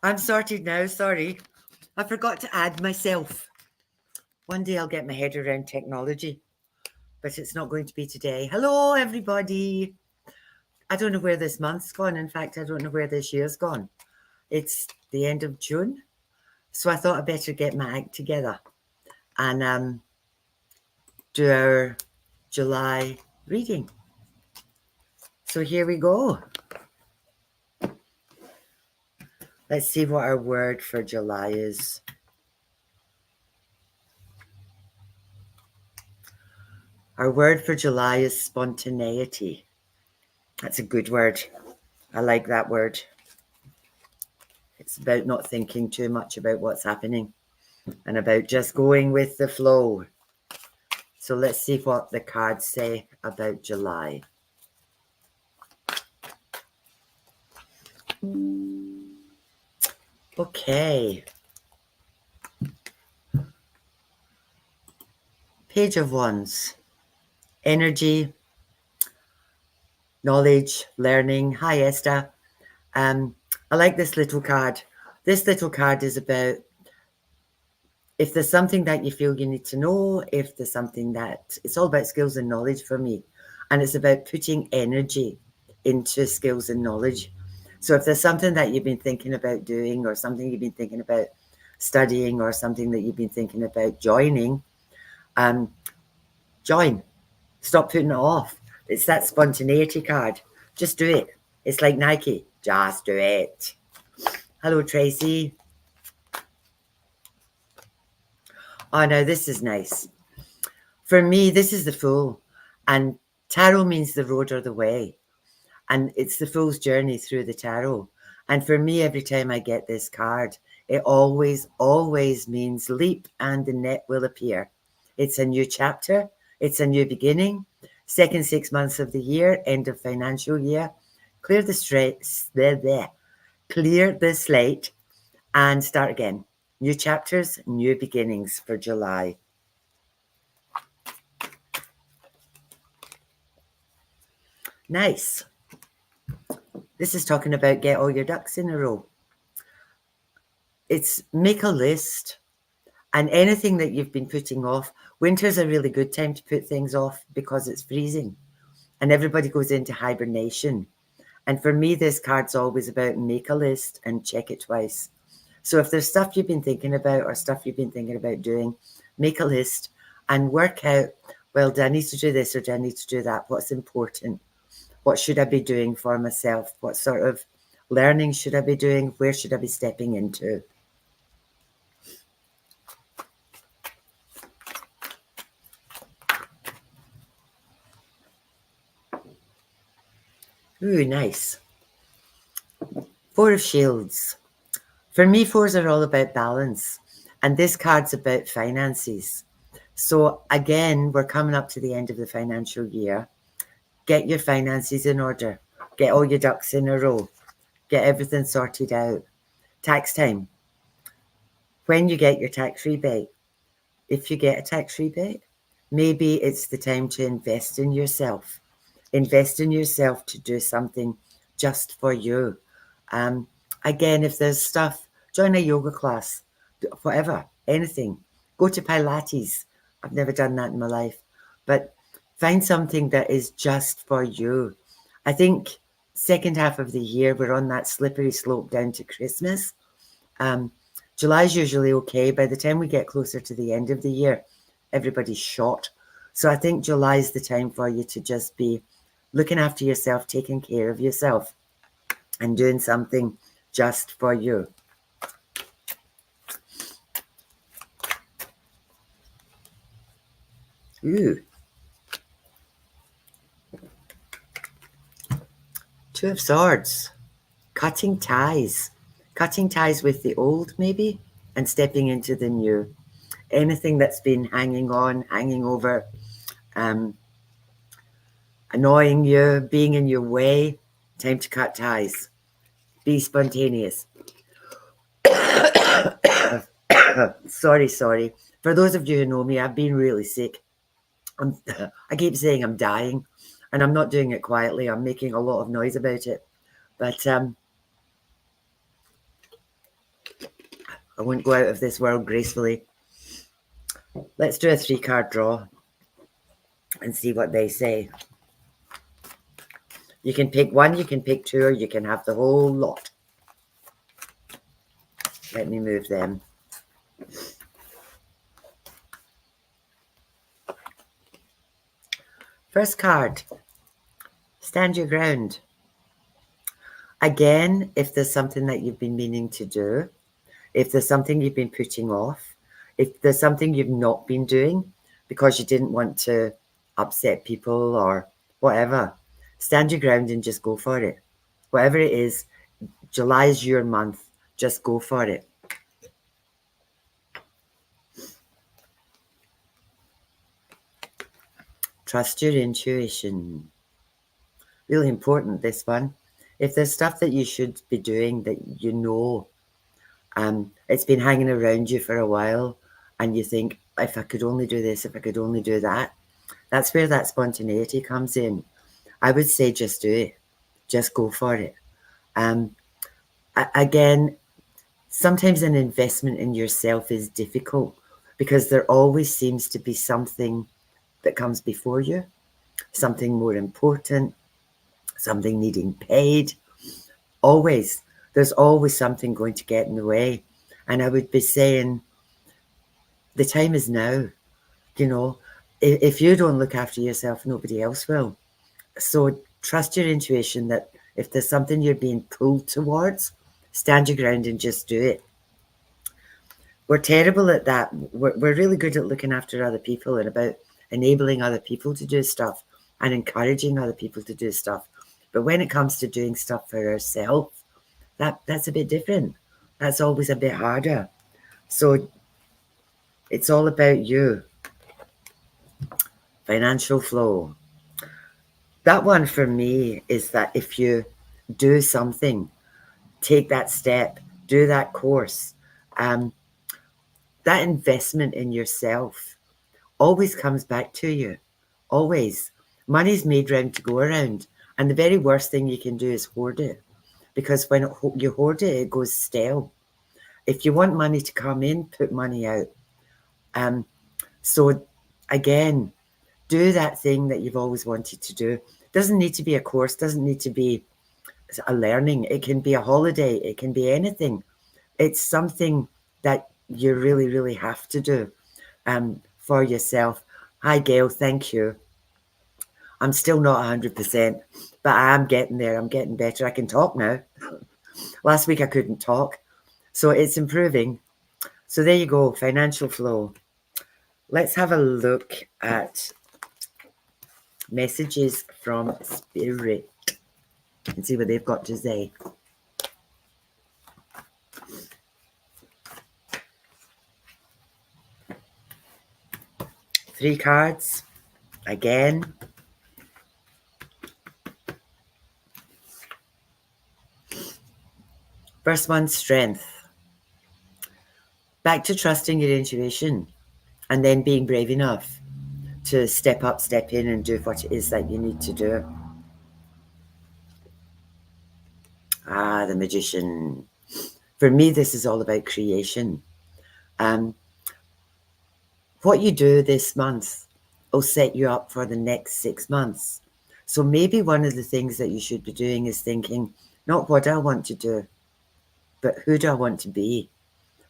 I'm sorted now, sorry. I forgot to add myself. One day I'll get my head around technology, but it's not going to be today. Hello, everybody. I don't know where this month's gone. In fact, I don't know where this year's gone. It's the end of June, so I thought I'd better get my act together and do our July reading. So here we go. Let's see what our word for July is. Our word for July is spontaneity. That's a good word. I like that word. It's about not thinking too much about what's happening and about just going with the flow. So let's see what the cards say about July. Okay. Page of Wands. Energy, knowledge, learning. Hi, Esther. I like this little card. This little card is about if there's something that you feel you need to know, if there's something that it's all about skills and knowledge for me. And it's about putting energy into skills and knowledge. So if there's something that you've been thinking about doing or something you've been thinking about studying or something that you've been thinking about joining, join. Stop putting it off. It's that spontaneity card. Just do it. It's like Nike. Just do it. Hello, Tracy. Oh, no, this is nice. For me, this is the Fool. And tarot means the road or the way. And it's the Fool's journey through the tarot. And for me, every time I get this card, it always, always means leap and the net will appear. It's a new chapter. It's a new beginning. Second 6 months of the year, end of financial year. Clear the slate and start again. New chapters, new beginnings for July. Nice. This is talking about get all your ducks in a row. It's make a list and anything that you've been putting off. Winter's a really good time to put things off because it's freezing and everybody goes into hibernation. And for me, this card's always about make a list and check it twice. So if there's stuff you've been thinking about or stuff you've been thinking about doing, make a list and work out, well, do I need to do this or do I need to do that? What's important? What should I be doing for myself? What sort of learning should I be doing? Where should I be stepping into? Ooh, nice. Four of Shields. For me, fours are all about balance. And this card's about finances. So again, we're coming up to the end of the financial year. Get your finances in order. Get all your ducks in a row. Get everything sorted out. Tax time. When you get your tax rebate, if you get a tax rebate, maybe it's the time to invest in yourself. Invest in yourself to do something just for you. Again, if there's stuff, join a yoga class, whatever, anything. Go to Pilates. I've never done that in my life. But find something that is just for you. I think second half of the year, we're on that slippery slope down to Christmas. July's usually okay. By the time we get closer to the end of the year, everybody's shot. So I think July is the time for you to just be looking after yourself, taking care of yourself, and doing something just for you. Ooh. Two of Swords. Cutting ties. Cutting ties with the old, maybe, and stepping into the new. Anything that's been hanging on, hanging over, annoying you, being in your way, time to cut ties. Be spontaneous. Sorry. For those of you who know me, I've been really sick. I keep saying I'm dying, and I'm not doing it quietly. I'm making a lot of noise about it. But I won't go out of this world gracefully. Let's do a 3-card draw and see what they say. You can pick one, you can pick two, or you can have the whole lot. Let me move them. First card, stand your ground. Again, if there's something that you've been meaning to do, if there's something you've been putting off, if there's something you've not been doing because you didn't want to upset people or whatever, stand your ground and just go for it. Whatever it is, July is your month. Just go for it. Trust your intuition. Really important, this one. If there's stuff that you should be doing that you know, it's been hanging around you for a while, and you think, if I could only do this, if I could only do that, that's where that spontaneity comes in. I would say just do it. Just go for it. Again, sometimes an investment in yourself is difficult because there always seems to be something that comes before you, something more important, something needing paid. Always. There's always something going to get in the way. And I would be saying, the time is now. You know, if you don't look after yourself, nobody else will. So trust your intuition that if there's something you're being pulled towards, stand your ground and just do it. We're terrible at that. We're really good at looking after other people and about enabling other people to do stuff and encouraging other people to do stuff. But when it comes to doing stuff for ourselves, that's a bit different. That's always a bit harder. So it's all about you. Financial flow. That one for me is that if you do something, take that step, do that course, that investment in yourself always comes back to you. Always. Money's made round to go around. And the very worst thing you can do is hoard it. Because when you hoard it, it goes stale. If you want money to come in, put money out. So again, do that thing that you've always wanted to do. Doesn't need to be a course, doesn't need to be a learning. It can be a holiday. It can be anything. It's something that you really, really have to do for yourself. Hi, Gail. Thank you. I'm still not 100%, but I am getting there. I'm getting better. I can talk now. Last week I couldn't talk. So it's improving. So there you go, financial flow. Let's have a look at messages from Spirit and see what they've got to say. Three cards again. First one, strength. Back to trusting your intuition and then being brave enough to step up, step in and do what it is that you need to do. Ah, the Magician. For me, this is all about creation. What you do this month will set you up for the next 6 months. So maybe one of the things that you should be doing is thinking, not what I want to do, but who do I want to be?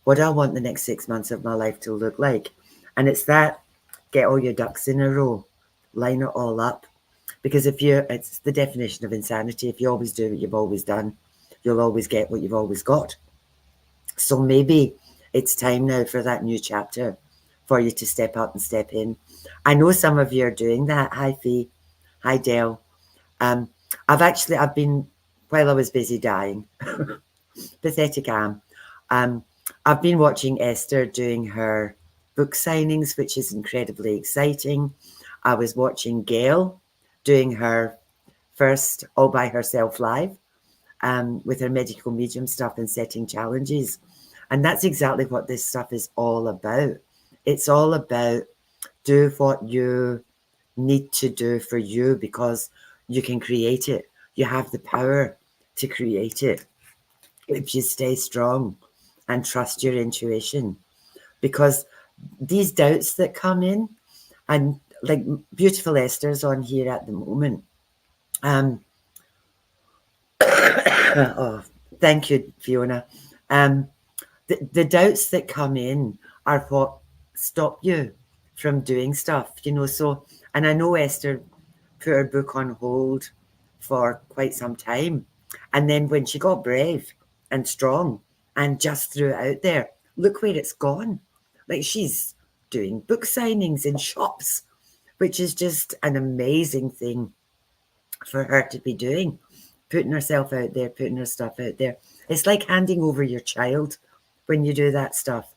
What do I want the next 6 months of my life to look like? And it's that, get all your ducks in a row, line it all up. Because it's the definition of insanity. If you always do what you've always done, you'll always get what you've always got. So maybe it's time now for that new chapter for you to step up and step in. I know some of you are doing that. Hi, Fee. Hi, Dale. I've been, while I was busy dying, pathetic am, I've been watching Esther doing her book signings, which is incredibly exciting. I was watching Gail doing her first all by herself live with her medical medium stuff and setting challenges. And that's exactly what this stuff is all about. It's all about do what you need to do for you because you can create it. You have the power to create it if you stay strong. and trust your intuition, because these doubts that come in, and like beautiful Esther's on here at the moment. Oh, thank you, Fiona. The doubts that come in are what stop you from doing stuff, you know. So, and I know Esther put her book on hold for quite some time. And then when she got brave and strong and just threw it out there, look where it's gone. Like, she's doing book signings in shops, which is just an amazing thing for her to be doing, putting herself out there, putting her stuff out there. It's like handing over your child when you do that stuff.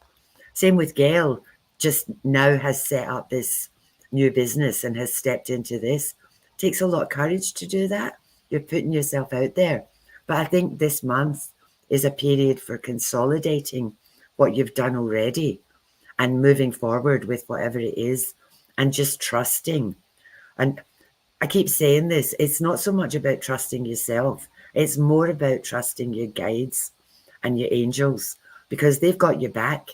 Same with Gail, just now has set up this new business and has stepped into this. It takes a lot of courage to do that. You're putting yourself out there. But I think this month is a period for consolidating what you've done already and moving forward with whatever it is, and just trusting. And I keep saying this, it's not so much about trusting yourself. It's more about trusting your guides and your angels, because they've got your back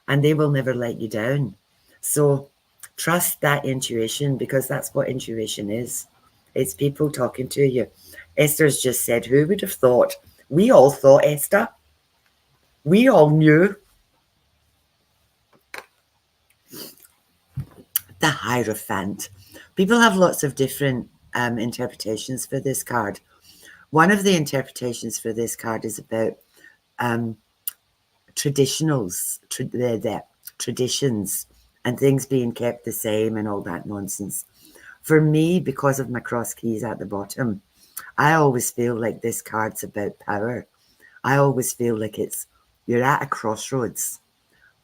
and they will never let you down. So trust that intuition, because that's what intuition is. It's people talking to you. Esther's just said, who would have thought? We all thought, Esther. We all knew. The Hierophant. People have lots of different interpretations for this card. One of the interpretations for this card is about traditionals, traditions, and things being kept the same and all that nonsense. For me, because of my cross keys at the bottom, I always feel like this card's about power. I always feel like you're at a crossroads.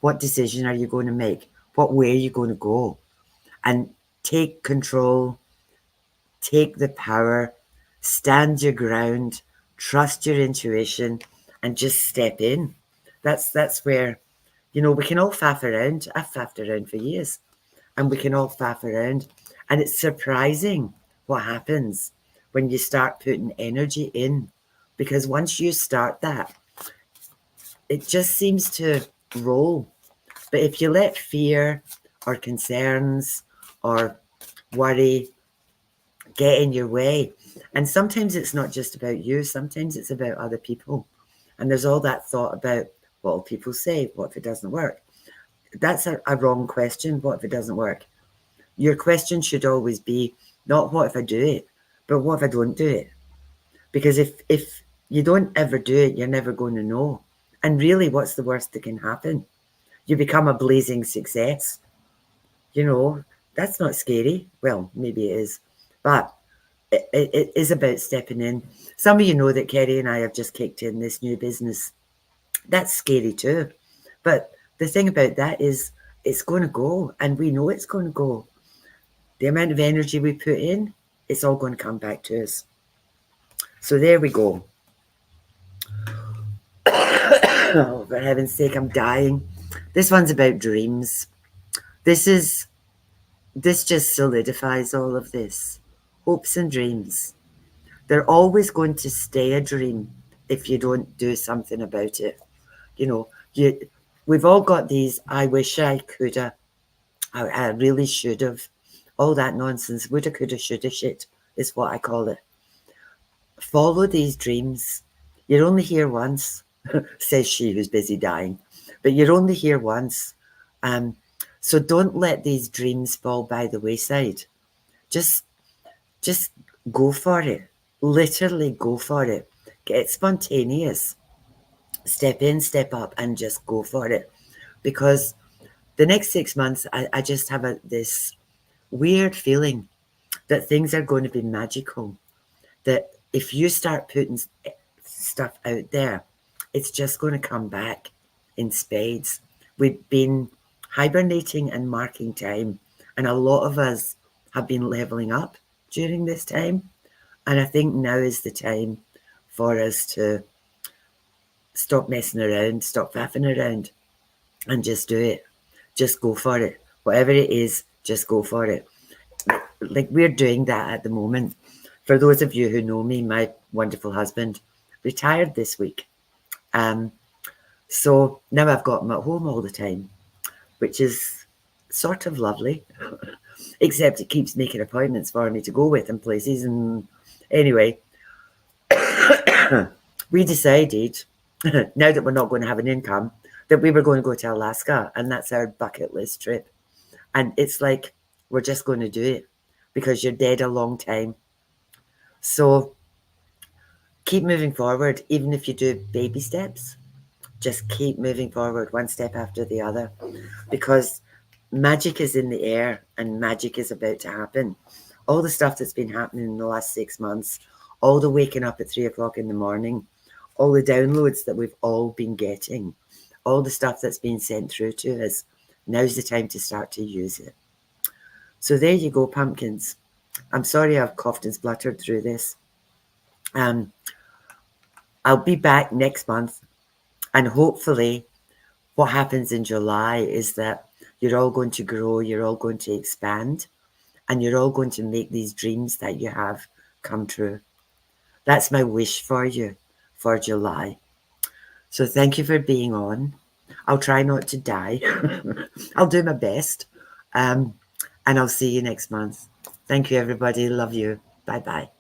What decision are you going to make? What way are you going to go? And take control, take the power, stand your ground, trust your intuition, and just step in. That's where, you know, we can all faff around. I've faffed around for years, and we can all faff around. And it's surprising what happens when you start putting energy in, because once you start that, it just seems to roll. But if you let fear or concerns or worry get in your way, and sometimes it's not just about you, sometimes it's about other people, and there's all that thought about what will people say, what if it doesn't work. That's a wrong question. What if it doesn't work? Your question should always be not what if I do it, but what if I don't do it? Because if you don't ever do it, you're never going to know. And really, what's the worst that can happen? You become a blazing success. You know, that's not scary. Well, maybe it is, but it is about stepping in. Some of you know that Kerry and I have just kicked in this new business. That's scary too. But the thing about that is it's going to go, and we know it's going to go. The amount of energy we put in, it's all going to come back to us. So there we go. Oh, for heaven's sake, I'm dying. This one's about dreams. This just solidifies all of this. Hopes and dreams. They're always going to stay a dream if you don't do something about it. You know, we've all got these, I wish I coulda, I really should have, all that nonsense, woulda, coulda, shoulda shit is what I call it. Follow these dreams. You're only here once, says she who's busy dying, but you're only here once. So don't let these dreams fall by the wayside. Just go for it. Literally go for it. Get spontaneous. Step in, step up, and just go for it. Because the next 6 months, I just have this weird feeling that things are going to be magical. That if you start putting stuff out there, it's just going to come back in spades. We've been hibernating and marking time, and a lot of us have been leveling up during this time. And I think now is the time for us to stop messing around, stop faffing around, and just do it. Just go for it. Whatever it is, just go for it. Like we're doing that at the moment. For those of you who know me, my wonderful husband retired this week. So now I've got them at home all the time, which is sort of lovely, except it keeps making appointments for me to go with in places. And anyway, we decided, now that we're not going to have an income, that we were going to go to Alaska, and that's our bucket list trip. And it's like, we're just going to do it because you're dead a long time. So keep moving forward, even if you do baby steps. Just keep moving forward one step after the other, because magic is in the air and magic is about to happen. All the stuff that's been happening in the last 6 months, all the waking up at 3 o'clock in the morning, all the downloads that we've all been getting, all the stuff that's been sent through to us, now's the time to start to use it. So there you go, pumpkins. I'm sorry I've coughed and spluttered through this. I'll be back next month, and hopefully what happens in July is that you're all going to grow, you're all going to expand, and you're all going to make these dreams that you have come true. That's my wish for you for July. So thank you for being on. I'll try not to die. I'll do my best. And I'll see you next month. Thank you, everybody. Love you. Bye-bye.